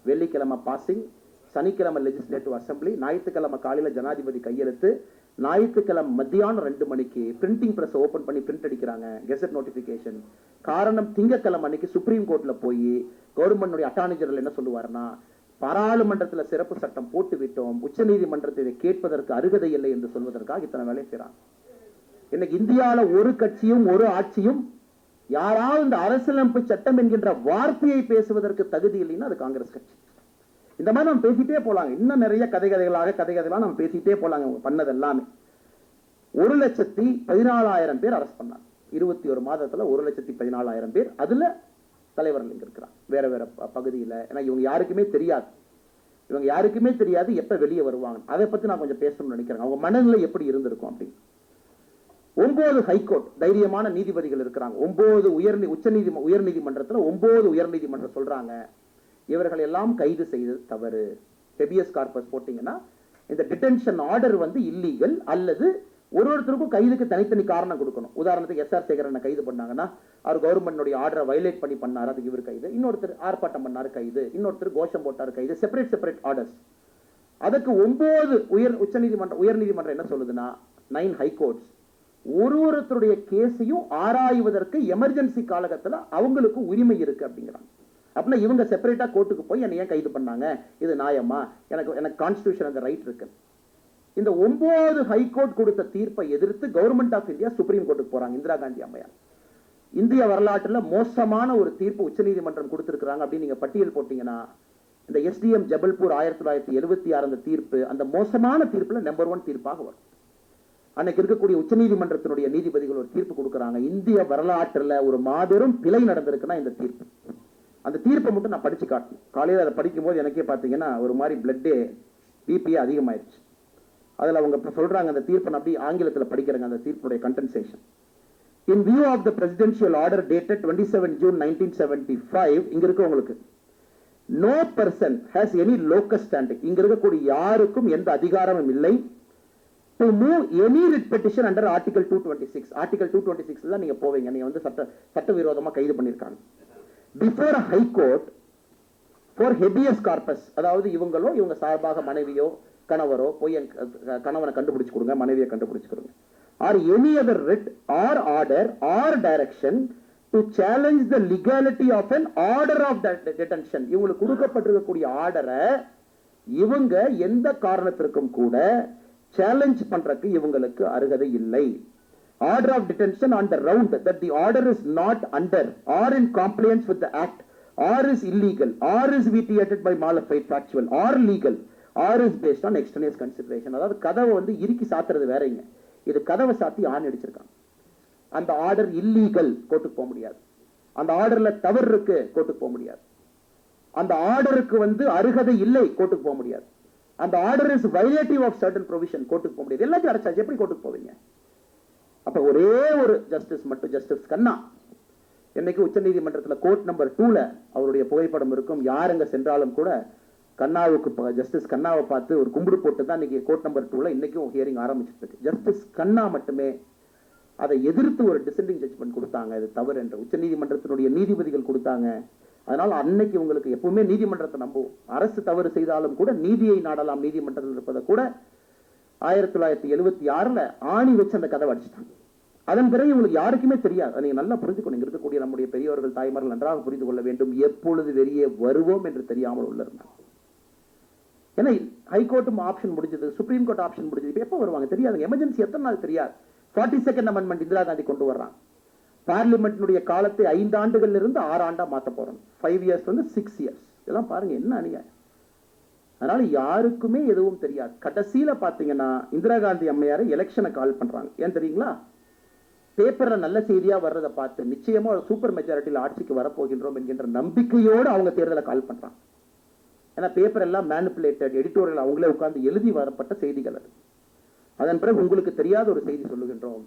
வெள்ளிக்கிழமை பாசிங், சனிக்கிழமை லெஜிஸ்லேட்டிவ் அசம்பிளி, ஞாயிற்றுக்கிழமை காலையில ஜனாதிபதி கையெழுத்து, ஞாயிற்றுக்கிழமை மத்தியானம் 2 மணிக்கு பிரிண்டிங் பிரஸ் ஓபன் பண்ணி பிரிண்ட் அடிக்கிறாங்க கெசட் நோட்டிபிகேஷன். காரணம் திங்கக்கிழமை அன்னைக்கு சுப்ரீம் கோர்ட்ல போய் கவர்மெண்ட் அட்டார்னி ஜெனரல் என்ன சொல்லுவாருன்னா, பாராளுமன்றத்தில் சிறப்பு சட்டம் போட்டு விட்டோம், உச்ச நீதிமன்றத்தை கேட்பதற்கு அருகதை இல்லை என்று சொல்வதற்காக இத்தனை வேலை செய்யறாங்க. இன்னைக்கு இந்தியாவில் ஒரு கட்சியும் ஒரு ஆட்சியும் யாராவது இந்த அரசியலமைப்பு சட்டம் என்கின்ற வார்த்தையை பேசுவதற்கு தகுதி இல்லைன்னா அது காங்கிரஸ் கட்சி. இந்த மாதிரி நம்ம பேசிட்டே போலாங்க. இன்னும் நிறைய கதைகளாக நம்ம பேசிட்டே போலாங்க. பண்ணது எல்லாமே 1,14,000 பேர் அரெஸ்ட் பண்ணாங்க. 21 மாதத்துல 1,14,000 பேர். அதுல தலைவர்கள் இங்க இருக்கிறாங்க வேற வேற பகுதியில. ஏன்னா இவங்க யாருக்குமே தெரியாது எப்ப வெளியே வருவாங்க. அதை பத்தி நான் கொஞ்சம் பேசணும்னு நினைக்கிறேன். அவங்க மனநிலை எப்படி இருந்திருக்கும் அப்படின்னு. 9 ஹைகோர்ட் தைரியமான நீதிபதிகள் இருக்கிறாங்க. 9 உயர்நீதிமன்றத்தில் 9 உயர்நீதிமன்றம் சொல்றாங்க இவர்கள் எல்லாம் கைது செய்தது தவறு. ஹெபியஸ் கார்பஸ் போட்டீங்கன்னா இந்த டிடென்ஷன் ஆர்டர் இல்லீகல், அல்லது ஒருத்தருக்கும் கைதுக்கு தனித்தனி காரணம் கொடுக்கணும். உதாரணத்துக்கு SR சேகரனை கைது பண்ணாங்கன்னா அவர் கவர்மெண்ட் ஆர்டரை வயலேட் பண்ணாரு, அதுக்கு இவர் கைது. இன்னொருத்தர் ஆர்ப்பாட்டம் பண்ணாரு கைது, இன்னொருத்தர் கோஷம் போட்டாரு கைது. Separate orders. அதுக்கு 9 உயர்நீதிமன்றம் என்ன சொல்லுதுன்னா 9 ஹைகோர்ட்ஸ் ஒருத்தருடைய கேஸையும் ஆராய்வதற்கு எமர்ஜென்சி காலகட்டத்தில் அவங்களுக்கு உரிமை இருக்கு அப்படிங்கிறாங்க. அப்படின்னா இவங்க செப்பரேட்டா கோர்ட்டுக்கு போய் என்னை ஏன் கைது பண்ணாங்க, இது நியாயமா, எனக்கு கான்ஸ்டிடியூஷன் அந்த ரைட் இருக்கு. இந்த 9 ஹைகோர்ட் கொடுத்த தீர்ப்பை எதிர்த்து கவர்மெண்ட் ஆஃப் இந்தியா சுப்ரீம் கோர்ட்டுக்கு போறாங்க. இந்திரா காந்தி அம்மையார் இந்திய வரலாற்றில் மோசமான ஒரு தீர்ப்பு உச்சநீதிமன்றம் கொடுத்திருக்கிறாங்க அப்படின்னு நீங்க பட்டியல் போட்டீங்கன்னா இந்த SDM ஜபல்பூர் 1976 அந்த தீர்ப்பு அந்த மோசமான தீர்ப்புல நம்பர் 1 தீர்ப்பாக வரும். அன்னைக்கு இருக்கக்கூடிய உச்சநீதிமன்றத்தினுடைய நீதிபதிகள் ஒரு தீர்ப்பு கொடுக்கறாங்க. இந்திய வரலாற்றில் ஒரு மாபெரும் பிழை நடந்திருக்குன்னா இந்த தீர்ப்பு. அந்த தீர்ப்பை மட்டும் நான் படிச்சு காட்டணும். காலையில் அதை படிக்கும் போது எனக்கே பார்த்தீங்கன்னா ஒரு மாதிரி பிளட்டே பிபிஏ அதிகமாயிருச்சு. அதில் அவங்க சொல்றாங்க அந்த தீர்ப்பை நான் அப்படி ஆங்கிலத்தில் படிக்கிறாங்க. அந்த தீர்ப்புடைய condensation. In view of the presidential order dated 27 June 1975, இங்க இருக்கு உங்களுக்கு no person has any locus standing. இங்க இருக்கக்கூடிய யாருக்கும் எந்த அதிகாரமும் இல்லை to move any writ petition under article 226. article 226 தான் நீங்க போவீங்க. நீங்க சட்டவிரோதமா கைது பண்ணிருக்காங்க. before a high court for habeas corpus, அதாவது இவங்க சார்பாக மனைவியோ கணவரோ போய் கணவனை கண்டுபிடிச்சு கொடுங்க, மனைவியை கண்டுபிடிச்சு கொடுங்க, or any other writ or order or direction to challenge the legality of an order of detention. இவங்களுக்கு கொடுக்கப்பட்டிருக்கக்கூடிய ஆர்டரை இவங்க எந்த காரணத்திற்கும் கூட சேலஞ்ச் பண்றதுக்கு இவங்களுக்கு அருகதை இல்லை. Order of detention on the ground that the order is not under or in compliance with the act or is illegal or is vitiated by malified factual or legal or is based on extraneous consideration. அதாவது கதவை இறுக்கி சாத்துறது வேறங்க, இது கதவை சாத்தி ஆணி அடிச்சிருக்காங்க. அந்த ஆர்டர் இல்லீகல், கோர்ட்டுக்கு போக முடியாது. அந்த ஆர்டர்ல தவறு இருக்கு, கோர்ட்டுக்கு போக முடியாது. அந்த ஆர்டருக்கு அருகதை இல்லை, கோர்ட்டுக்கு போக முடியாது. அந்த order is violative of certain provision, கோர்ட்டுக்கு போக முடியாது. எல்லாத்தையும் அடைச்சாச்சு, எப்படி கோர்ட்டுக்கு போவீங்க? அப்ப ஒரே ஒரு ஜஸ்டிஸ் மட்டும், ஜஸ்டிஸ் கண்ணா, இன்னைக்கு உச்ச நீதிமன்றத்தில் கோர்ட் நம்பர் 2ல அவருடைய புகைப்படம் இருக்கும். யாருங்க சென்றாலும் கூட கண்ணாவுக்கு, ஜஸ்டிஸ் கண்ணாவை பார்த்து ஒரு கும்பிடு போட்டு தான் இன்னைக்கு கோர்ட் நம்பர் 2ல இன்னைக்கும் ஹியரிங் ஆரம்பிச்சிட்டு இருக்கு. ஜஸ்டிஸ் கண்ணா மட்டுமே அதை எதிர்த்து ஒரு டிசெண்டிங் ஜட்ஜ்மெண்ட் கொடுத்தாங்க. இது தவறு என்று உச்சநீதிமன்றத்தினுடைய நீதிபதிகள் கொடுத்தாங்க. அதனால் அன்னைக்கு உங்களுக்கு எப்பவுமே நீதிமன்றத்தை நம்புவோம். அரசு தவறு செய்தாலும் கூட நீதியை நாடலாம் நீதிமன்றத்தில் இருப்பதை கூட 1976 ஆணி வச்சு அந்த கதவை அடிச்சுட்டாங்க. அதன் பிறகு உங்களுக்கு யாருக்குமே தெரியாது. நீங்க நல்லா புரிஞ்சுக்கணும். இங்க இருக்கக்கூடிய நம்முடைய பெரியவர்கள் தாய்மார்கள் நன்றாக புரிந்து கொள்ள வேண்டும். எப்பொழுது வெளியே வருவோம் என்று தெரியாமல் உள்ள இருந்தாங்க. ஏன்னா ஹைகோர்ட்டும் ஆப்ஷன் முடிஞ்சது, சுப்ரீம் கோர்ட் ஆப்ஷன் முடிஞ்சது. எப்ப வருவாங்க தெரியாதுங்க. எமர்ஜென்சி எத்தனை நாள் தெரியாது. 42nd அமெண்ட்மெண்ட் இந்திரா காந்தி கொண்டு வர்றாங்க. பார்லிமெண்ட்னுடைய காலத்தை 5 ஆண்டுகள்ல இருந்து 6 ஆண்டா மாத்த போறோம். 5 இயர்ஸ் வந்து 6 இயர்ஸ். இதெல்லாம் பாருங்க என்ன அநியாயம். அதனால யாருக்குமே எதுவும் தெரியாது. கடைசியில பாத்தீங்கன்னா இந்திரா காந்தி அம்மையாரை எலெக்ஷனை கால் பண்றாங்க. ஏன் தெரியுங்களா? பேப்பர்ல நல்ல செய்தியா வர்றதை பார்த்து நிச்சயமா ஒரு சூப்பர் மெஜாரிட்டியில் ஆட்சிக்கு வரப்போகின்றோம் என்கின்ற நம்பிக்கையோடு அவங்க தேர்தலை கால் பண்றாங்க. ஏன்னா பேப்பர் எல்லாம் மேனிபுலேட்டட், எடிட்டோரியல் அவங்களே உட்கார்ந்து எழுதி வரப்பட்ட செய்திகள் அது. அதன் பிறகு உங்களுக்கு தெரியாத ஒரு செய்தி சொல்லுகின்றோம்.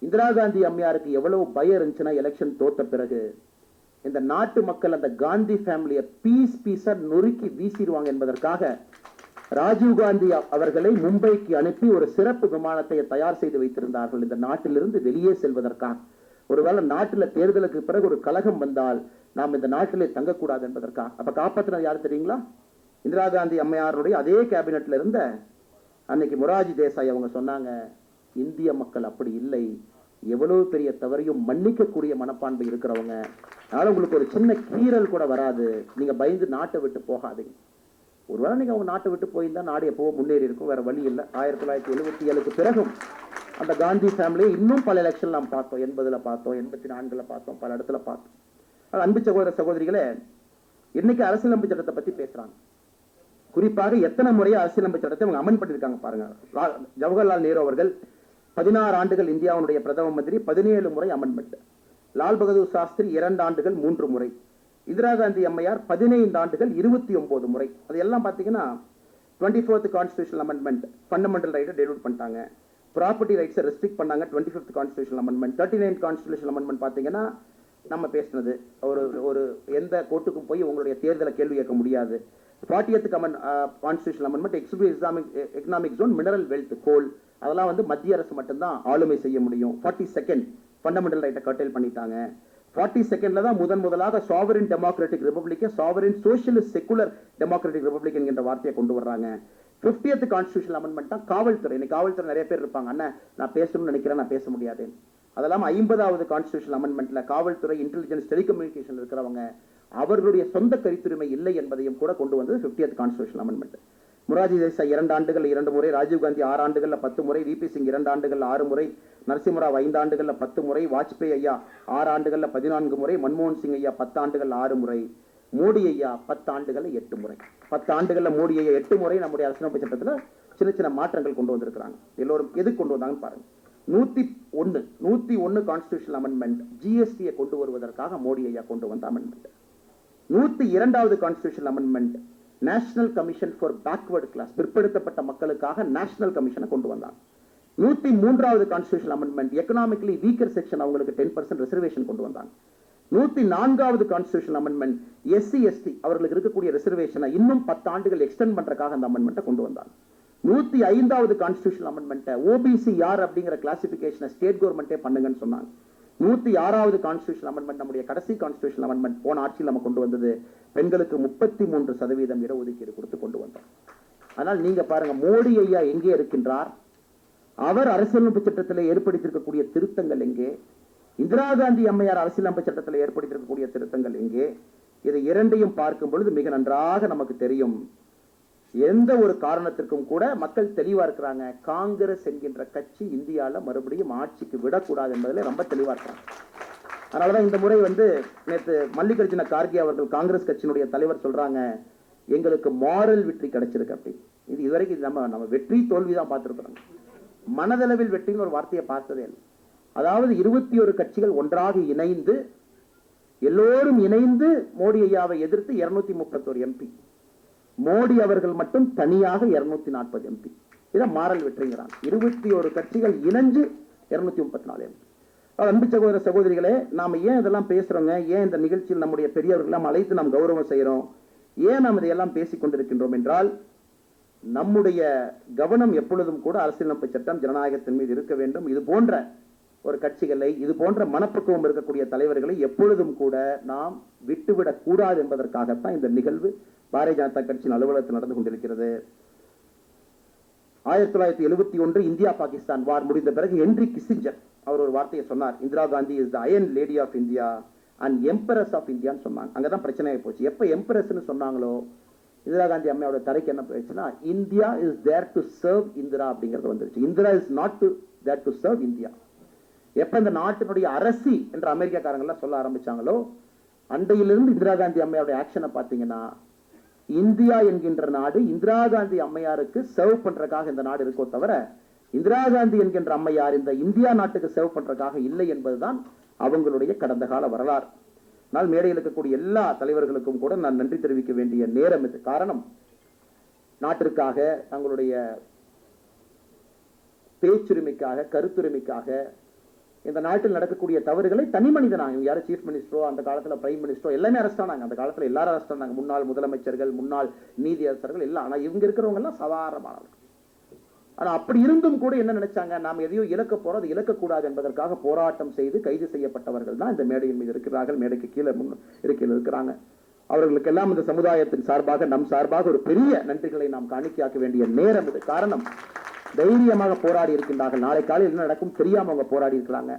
இந்திரா காந்தி அம்மையாருக்கு எவ்வளவு பயம் இருந்துச்சுன்னா எலெக்ஷன் தோத்த பிறகு இந்த நாட்டு மக்கள் அந்த காந்தி ஃபேமிலியை பீஸா நொறுக்கி வீசிடுவாங்க என்பதற்காக ராஜீவ் காந்தி அவர்களை மும்பைக்கு அனுப்பி ஒரு சிறப்பு விமானத்தை தயார் செய்து வைத்திருந்தார்கள். இந்த நாட்டிலிருந்து வெளியே செல்வதற்காக. ஒருவேளை நாட்டில் தேர்தலுக்கு பிறகு ஒரு கலகம் வந்தால் நாம் இந்த நாட்டிலே தங்கக்கூடாது என்பதற்காக. அப்ப காப்பாற்றினது யாரு தெரியுங்களா? இந்திரா காந்தி அம்மையாருடைய அதே கேபினெட்ல இருந்த அன்னைக்கு மொராஜி தேசாய் அவங்க சொன்னாங்க, இந்திய மக்கள் அப்படி இல்லை, எவ்வளவு பெரிய தவறையும் மன்னிக்கக்கூடிய மனப்பான்மை இருக்கிறவங்க. அதனால உங்களுக்கு ஒரு சின்ன கீறல் கூட வராது. நீங்க பயந்து நாட்டை விட்டு போகாதீங்க. ஒருவேளை நீங்க அவங்க நாட்டை விட்டு போயிருந்தா நாடு எப்பவோ முன்னேறி இருக்கும். வேற வழி இல்லை. 1977க்கு பிறகும் அந்த காந்தி ஃபேமிலி இன்னும் பல எலெக்ஷன் நாம் பார்த்தோம். 80ல பார்த்தோம், 84ல பார்த்தோம், பல இடத்துல பார்த்தோம். அன்பு சகோதர சகோதரிகளே, இன்னைக்கு அரசியலமைப்பு சட்டத்தை பத்தி பேசுறாங்க. குறிப்பாக எத்தனை முறையை அரசியலமைப்பு சட்டத்தை அவங்க அமெண்ட் பண்ணிருக்காங்க பாருங்க. ஜவஹர்லால் நேரு அவர்கள் 16 ஆண்டுகள் இந்தியாவுடைய பிரதம மந்திரி, 17 முறை அமெண்ட்மெண்ட். லால் பகதூர் சாஸ்திரி 2 ஆண்டுகள் 3 முறை. இந்திரா காந்தி அம்மையார் 15 ஆண்டுகள் 29 முறை. அது எல்லாம் பாத்தீங்கன்னா 24th கான்ஸ்டிடியூஷனல் அமெண்ட்மெண்ட், ஃபண்டமெண்டல் ரைட்டை டெலிவர்ட் பண்ணிட்டாங்க. ப்ராப்பர்ட்டி ரைட்ஸை ரெஸ்ட்ரிக்ட் பண்ணாங்க. 25th constitutional amendment. 39th constitutional amendment பாத்தீங்கன்னா நம்ம பேசினது ஒரு எந்த கோர்ட்டுக்கும் போய் உங்களுடைய தேர்தலை கேள்வி கேட்க முடியாது. 40th constitutional amendment exclusive economic zone, mineral wealth, coal, அதெல்லாம் வந்து மத்திய அரசு மட்டும்தான் ஆளுமை செய்ய முடியும். 42nd ஃபண்டமெண்டல் ரைட்டை கர்டைல் பண்ணிட்டாங்க. 42nd தான் முதலாக sovereign democratic republic, sovereign socialist secular democratic republic என்கின்ற வார்த்தையை கொண்டு வர்றாங்க. 50th கான்ஸ்டிடியூஷனல் அமெண்ட்மெண்ட் தான் காவல்துறை. இன்னைக்கு காவல்துறை நிறைய பேர் இருப்பாங்க, அண்ணா நான் பேசணும்னு நினைக்கிறேன், நான் பேச முடியாது. அதெல்லாம் 50வது கான்ஸ்டிடியூஷனல் அமெண்ட்மெண்ட்ல காவல்துறை, இன்டெலிஜென்ஸ், டெலிகம்யூனிகேஷன் இருக்கிறவங்க அவர்களுடைய சொந்த கருத்துரிமை இல்லை என்பதையும் கூட கொண்டு வந்தது 50th constitutional amendment. Morarji Desai 2 ஆண்டுகள் 2 முறை, ராஜீவ் காந்தி 6 ஆண்டுகள்ல 10 முறை, விபி சிங் 2 ஆண்டுகள் 6 முறை, நரசிம்மராவ் 5 ஆண்டுகள்ல 10 முறை, வாஜ்பேயி ஐயா 6 ஆண்டுகள்ல 14 முறை, மன்மோகன் சிங் ஐயா 10 ஆண்டுகள் 6 முறை, மோடி ஐயா 10 ஆண்டுகள்ல 8 முறை. 10 ஆண்டுகள்ல மோடி ஐயா 8 முறை நம்முடைய அரசியலமைப்பு சட்டத்துல சின்ன மாற்றங்கள் கொண்டு வந்திருக்கிறாங்க. எல்லோரும் எது கொண்டு வந்தாங்கன்னு பாருங்க. 101 கான்ஸ்டிடியூஷனல் அமெண்ட்மெண்ட் ஜிஎஸ்டியை கொண்டு வருவதற்காக மோடி ஐயா கொண்டு வந்த அமெண்ட்மெண்ட். 102வது constitutional amendment national commission for backward class, பிற்படுத்தப்பட்ட மக்களுக்காக நேஷனல் கமிஷனை கொண்டு வந்தாங்க. 103வது constitutional amendment economically weaker section அவங்களுக்கு 10% ரிசர்வேஷன் கொண்டு வந்தாங்க. 104வது கான்ஸ்டிடியூஷனல் அமெண்ட்மெண்ட் எஸ்சி எஸ்டி அவர்களுக்கு இருக்கக்கூடிய ரிசர்வேஷனை இன்னும் 10 ஆண்டுகள் எக்ஸ்டெண்ட் பண்றதுக்காக அந்த அமெண்ட்மெண்ட்டை கொண்டு வந்தாங்க. 105வது கான்ஸ்டிடியூஷனல் அமெண்ட்மெண்ட் ஓபிசி யார் அப்படிங்கிற கிளாசிபிகேஷனை ஸ்டேட் கவர்மெண்டே பண்ணுங்கன்னு சொன்னாங்க. 106வது கான்ஸ்டிடியூஷனல் அமெண்ட்மெண்ட் நம்முடைய கடைசி கான்ஸ்டிடியூஷனல் அமெண்ட்மெண்ட் போன ஆட்சியில் நம்ம கொண்டு வந்தது. பெண்களுக்கு 33% இடஒதுக்கீடு கொடுத்து கொண்டு வந்தோம். ஆனால் நீங்க பாருங்க, மோடி ஐயா எங்கே இருக்கின்றார்? அவர் அரசியலமைப்பு சட்டத்தில் ஏற்படுத்தியிருக்கக்கூடிய திருத்தங்கள் எங்கே? இந்திரா காந்தி அம்மையார் அரசியலமைப்பு சட்டத்தில் ஏற்படுத்தியிருக்கக்கூடிய திருத்தங்கள் எங்கே? இதை இரண்டையும் பார்க்கும் பொழுது மிக நன்றாக நமக்கு தெரியும். எந்த ஒரு காரணத்திற்கும் கூட மக்கள் தெளிவா இருக்கிறாங்க. காங்கிரஸ் என்கின்ற கட்சி இந்தியாவில் மறுபடியும் ஆட்சிக்கு விடக்கூடாது என்பதில் ரொம்ப தெளிவா இருக்காங்க. அதனாலதான் இந்த முறை வந்து நேற்று மல்லிகார்ஜுன கார்கே அவர்கள் காங்கிரஸ் கட்சியினுடைய தலைவர் சொல்றாங்க, எங்களுக்கு மாரல் வெற்றி கிடைச்சிருக்கு அப்படி. இது இதுவரைக்கும் நம்ம வெற்றி தோல்வி தான் பார்த்திருக்கிறோம். மனதளவில் வெற்றின்னு ஒரு வார்த்தையை பார்த்ததே இல்லை. அதாவது 21 கட்சிகள் ஒன்றாக இணைந்து எல்லோரும் இணைந்து மோடி ஐயாவை எதிர்த்து 231 எம்பி, மோடி அவர்கள் மட்டும் தனியாக 240 எம்பி. இதான் மாரல் வெற்றிங்கிறாங்க. 21 கட்சிகள் இணைஞ்சு 234 எம்பி. அன்பு சகோதர சகோதரிகளே, நாம ஏன் இதெல்லாம் பேசுறோங்க? ஏன் இந்த நிகழ்ச்சியில் நம்முடைய பெரியவர்கள் அழைத்து நாம் கௌரவம் செய்யறோம்? ஏன் நாம் இதையெல்லாம் பேசிக் கொண்டிருக்கின்றோம் என்றால், நம்முடைய கவனம் எப்பொழுதும் கூட அரசியலமைப்பு சட்டம், ஜனநாயகத்தின் மீது இருக்க வேண்டும். இது போன்ற ஒரு கட்சிகளை, இது போன்ற மனப்பக்குவம் இருக்கக்கூடிய தலைவர்களை எப்பொழுதும் கூட நாம் விட்டுவிடக் கூடாது என்பதற்காகத்தான் இந்த நிகழ்வு பாரதிய ஜனதா கட்சியின் அலுவலகத்தில் நடந்து கொண்டிருக்கிறது. 1971 இந்தியா பாகிஸ்தான் வார் முடிந்த பிறகு ஹென்றி கிசிஞ்சர் அவர் ஒரு வார்த்தையை சொன்னார். Indira Gandhi is the iron lady of India and empress of இந்தியான்னு சொன்னாங்க. அங்கதான் பிரச்சனையாகி போச்சு. எப்ப எம்பரஸ்ன்னு சொன்னாங்களோ இந்திரா காந்தி அம்மையோட தரைக்கு என்ன போயிடுச்சுன்னா, India is there to serve Indira அப்படிங்கிறது வந்துருச்சு. Indira is not to there to serve India. எப்ப இந்த நாட்டினுடைய அரசி என்று அமெரிக்காக்காரங்களாம் சொல்ல ஆரம்பிச்சாங்களோ, அண்டையிலிருந்து இந்திரா காந்தி அம்மையோட ஆக்ஷனை பார்த்தீங்கன்னா, இந்தியா என்கின்ற நாடு இந்திரா காந்தி அம்மையாருக்கு சர்வ் பண்றதுக்காக இந்த நாடு இருக்கோ தவிர, இந்திரா காந்தி என்கின்ற அம்மையார் இந்த இந்தியா நாட்டுக்கு சர்வ் பண்றதுக்காக இல்லை என்பதுதான் அவங்களுடைய கடந்த கால வரலாறு. ஆனால் மேடையில் இருக்கக்கூடிய எல்லா தலைவர்களுக்கும் கூட நான் நன்றி தெரிவிக்க வேண்டிய நேரம் இது. காரணம், நாட்டிற்காக, தங்களுடைய பேச்சுரிமைக்காக, கருத்துரிமைக்காக, இந்த நாட்டில் நடக்கக்கூடிய தவறுகளை தனி மனிதனாக, யாரும் சீஃப் மினிஸ்டரோ, அந்த காலத்துல பிரைம் மினிஸ்டரோ எல்லாமே அரெஸ்ட் ஆனாங்க. அந்த காலத்துல எல்லாரும் அரெஸ்ட் ஆனாங்க. முன்னாள் முதலமைச்சர்கள், முன்னாள் நீதி அரசர்கள் எல்லாம். ஆனா இவங்க இருக்கிறவங்க எல்லாம் சாதாரணமானவர்கள். ஆனா அப்படி இருந்தும் கூட என்ன நினைச்சாங்க, நாம் எதையோ இழக்க போறோம், அது இழக்கக்கூடாது என்பதற்காக போராட்டம் செய்து கைது செய்யப்பட்டவர்கள் தான் இந்த மேடையின் மீது இருக்கிறார்கள். மேடைக்கு கீழே இருக்கையில் இருக்கிறாங்க. அவர்களுக்கெல்லாம் இந்த சமுதாயத்தின் சார்பாக, நம் சார்பாக ஒரு பெரிய நன்றிகளை நாம் காணிக்கையாக்க வேண்டிய நேரம் இது. காரணம், தைரியமாக போராடி இருக்கின்றார்கள். நாளை காலையில் என்ன நடக்கும் தெரியாம அவங்க போராடி இருக்கிறாங்க.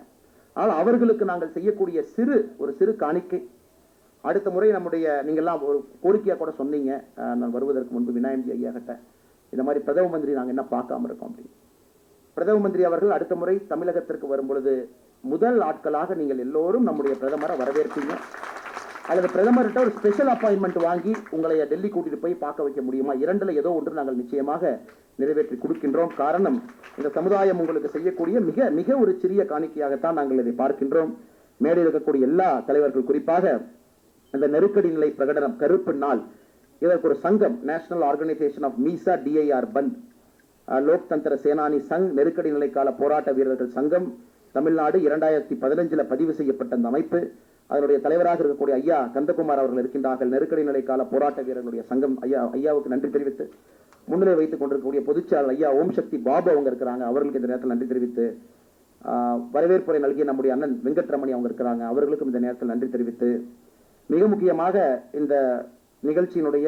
ஆனால் அவர்களுக்கு நாங்கள் செய்யக்கூடிய ஒரு சிறு காணிக்கை. அடுத்த முறை நம்முடைய நீங்கள்லாம் ஒரு கோரிக்கையா கூட சொன்னீங்க, நான் வருவதற்கு முன்பு விநாயகி ஐயா கிட்ட, இந்த மாதிரி பிரதம மந்திரி நாங்கள் என்ன பார்க்காம இருக்கோம் அப்படின்னு. பிரதம மந்திரி அவர்கள் அடுத்த முறை தமிழகத்திற்கு வரும் பொழுது முதல் ஆட்களாக நீங்கள் எல்லோரும் நம்முடைய பிரதமரை வரவேற்பீங்க. அல்லது பிரதமர்கிட்ட ஒரு ஸ்பெஷல் அப்பாயின்மெண்ட் வாங்கி உங்களை டெல்லி கூட்டிட்டு போய் பார்க்க வைக்க முடியுமா? இரண்டுல ஏதோ ஒன்று நாங்கள் நிச்சயமாக நிறைவேற்றி கொடுக்கின்றோம். காரணம், இந்த சமுதாயம் உங்களுக்கு செய்யக்கூடிய மிக மிக ஒரு சிறிய காணிக்கையாகத்தான் நாங்கள் இதை பார்க்கின்றோம். மேடையில் இருக்கக்கூடிய எல்லா தலைவர்கள், குறிப்பாக இந்த நெருக்கடி நிலை பிரகடனம், கருப்பு நாள், இதற்கு ஒரு சங்கம், national organisation of MISA DIR பந்த், லோக் தந்திர சேனானி சங், நெருக்கடி நிலைக்கால போராட்ட வீரர்கள் சங்கம், தமிழ்நாடு 2015 பதிவு செய்யப்பட்ட அந்த அமைப்பு, அதனுடைய தலைவராக இருக்கக்கூடிய ஐயா கந்தகுமார் அவர்கள் இருக்கின்றார்கள். நெருக்கடி நிலைக்கால போராட்ட வீரர்களுடைய சங்கம் ஐயாவுக்கு நன்றி தெரிவித்து, முன்னிலை வைத்துக் கொண்டிருக்கக்கூடிய பொதுச்செயலாளர் ஐயா ஓம் சக்தி பாபு அவங்க இருக்கிறாங்க, அவர்களுக்கு இந்த நேரத்தில் நன்றி தெரிவித்து, வரவேற்புரை நல்கிய நம்முடைய அண்ணன் வெங்கட்ரமணி அவங்க இருக்கிறாங்க, அவர்களுக்கும் இந்த நேரத்தில் நன்றி தெரிவித்து, மிக முக்கியமாக இந்த நிகழ்ச்சியினுடைய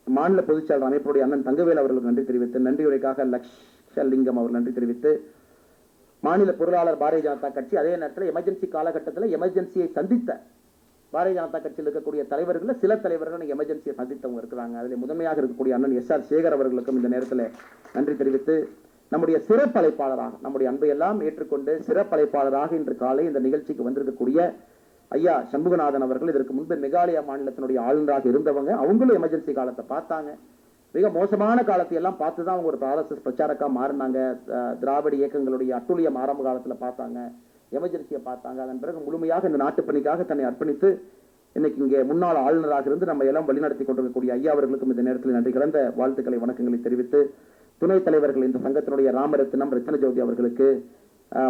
மாநில பொதுச்செயலாளர் அமைப்புடைய அண்ணன் தங்கவேல் அவர்களுக்கு நன்றி தெரிவித்து, நன்றியுரைக்காக லக்ஷலிங்கம் அவர் நன்றி தெரிவித்து, மாநில பொருளாளர் பாரதிய ஜனதா கட்சி, அதே நேரத்தில் எமர்ஜென்சி காலகட்டத்தில் எமர்ஜென்சியை சந்தித்த பாரதிய ஜனதா கட்சியில் இருக்கக்கூடிய தலைவர்கள், சில தலைவர்கள் எமர்ஜென்சியை சந்தித்தவங்க இருக்கிறாங்க. அதில் முதன்மையாக இருக்கக்கூடிய அண்ணன் SR சேகர் அவர்களுக்கும் இந்த நேரத்தில் நன்றி தெரிவித்து, நம்முடைய சிறப்பழைப்பாளராக, நம்முடைய அன்பையெல்லாம் ஏற்றுக்கொண்டு சிறப்பழைப்பாளராக இன்று காலை இந்த நிகழ்ச்சிக்கு வந்திருக்கக்கூடிய ஐயா சண்முகநாதன் அவர்கள், இதற்கு முன்பு மேகாலயா மாநிலத்தினுடைய ஆளுநராக இருந்தவங்க, அவங்களும் எமர்ஜென்சி காலத்தை பார்த்தாங்க. மிக மோசமான காலத்தை எல்லாம் பார்த்துதான் அவங்க ஒரு RSS பிரச்சாரக்கா மாறினாங்க. திராவிட இயக்கங்களுடைய அட்டுழியம் ஆரம்ப காலத்துல பார்த்தாங்க, எமர்ஜென்சியை பார்த்தாங்க. அதன் பிறகு முழுமையாக இந்த நாட்டு பணிக்காக தன்னை அர்ப்பணித்து இன்னைக்கு இங்கே முன்னாள் ஆளுநராக இருந்து நம்ம எல்லாம் வழிநடத்தி கொண்டிருக்கக்கூடிய ஐயா அவர்களுக்கும் இந்த நேரத்தில் நன்றி கலந்த வாழ்த்துக்களை, வணக்கங்களை தெரிவித்து, துணைத் தலைவர்கள் இந்த சங்கத்தினுடைய ராமரத்னம் ரத்ன ஜோதி அவர்களுக்கு,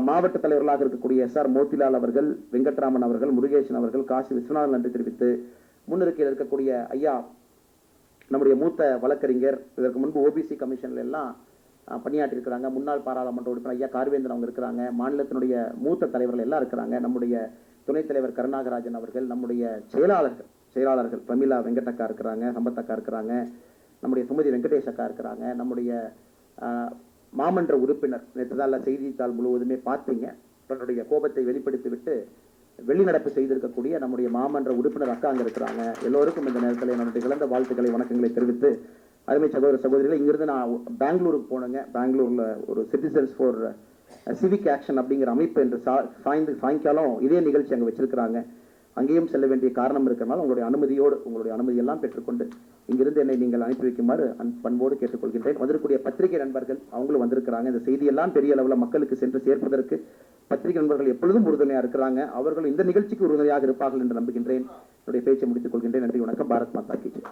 மாவட்ட தலைவர்களாக இருக்கக்கூடிய SR மோத்திலால் அவர்கள், வெங்கட்ராமன் அவர்கள், முருகேசன் அவர்கள், காசி விஸ்வநாதன் நன்றி தெரிவித்து, முன்னிருக்கையில் இருக்கக்கூடிய ஐயா நம்முடைய மூத்த வழக்கறிஞர், இதற்கு முன்பு OBC கமிஷன்ல எல்லாம் பணியாற்றி இருக்கிறாங்க, முன்னாள் பாராளுமன்ற உறுப்பினர் ஐயா கார்வேந்தன் அவங்க இருக்கிறாங்க, மாநிலத்தினுடைய மூத்த தலைவர்கள் எல்லாம் இருக்கிறாங்க, நம்முடைய துணைத் தலைவர் கருணாகராஜன் அவர்கள், நம்முடைய செயலாளர்கள் பிரமிளா வெங்கடக்கா இருக்கிறாங்க, சம்பத்தக்கா இருக்கிறாங்க, நம்முடைய சுமதி வெங்கடேஷ் அக்கா இருக்கிறாங்க, நம்முடைய மாமன்ற உறுப்பினர், நேற்றுதான் செய்தித்தாள் முழுவதுமே பார்த்தீங்க, தன்னுடைய கோபத்தை வெளிப்படுத்தி விட்டு வெளிநடப்பு செய்திருக்கக்கூடிய நம்முடைய மாமன்ற உறுப்பினர் அக்கா அங்க இருக்கிறாங்க. எல்லோருக்கும் இந்த நேரத்தில் என்னுடைய கலந்த வாழ்த்துக்களை, வணக்கங்களை தெரிவித்து, அருமை சகோதர சகோதரிகள், இங்கிருந்து நான் பெங்களூருக்கு போனேங்க. பெங்களூர்ல ஒரு சிட்டிசன்ஸ் ஃபார் சிவிக் ஆக்ஷன் அப்படிங்கிற அமைப்பு என்று சாயங்காலம் இதே நிகழ்ச்சி அங்கே வச்சிருக்கிறாங்க. அங்கேயும் செல்ல வேண்டிய காரணம் இருக்கிறனால உங்களுடைய அனுமதியெல்லாம் பெற்றுக்கொண்டு இங்கிருந்து என்னை நீங்கள் அனுப்பி வைக்குமாறு பண்போடு கேட்டுக்கொள்கின்றேன். வந்திருக்கூடிய பத்திரிகை நண்பர்கள் அவங்களும் வந்திருக்கிறாங்க. இந்த செய்தியெல்லாம் பெரிய அளவில் மக்களுக்கு சென்று சேர்ப்பதற்கு பத்திரிகை நண்பர்கள் எப்பொழுதும் உறுதுணையாக இருக்கிறாங்க. அவர்கள் இந்த நிகழ்ச்சிக்கு உறுதுணையாக இருப்பார்கள் என்று நம்புகின்றேன். என்னுடைய பேச்சை முடித்துக் கொள்கின்றேன். நன்றி, வணக்கம். பாரத் மாதா கி ஜெய்.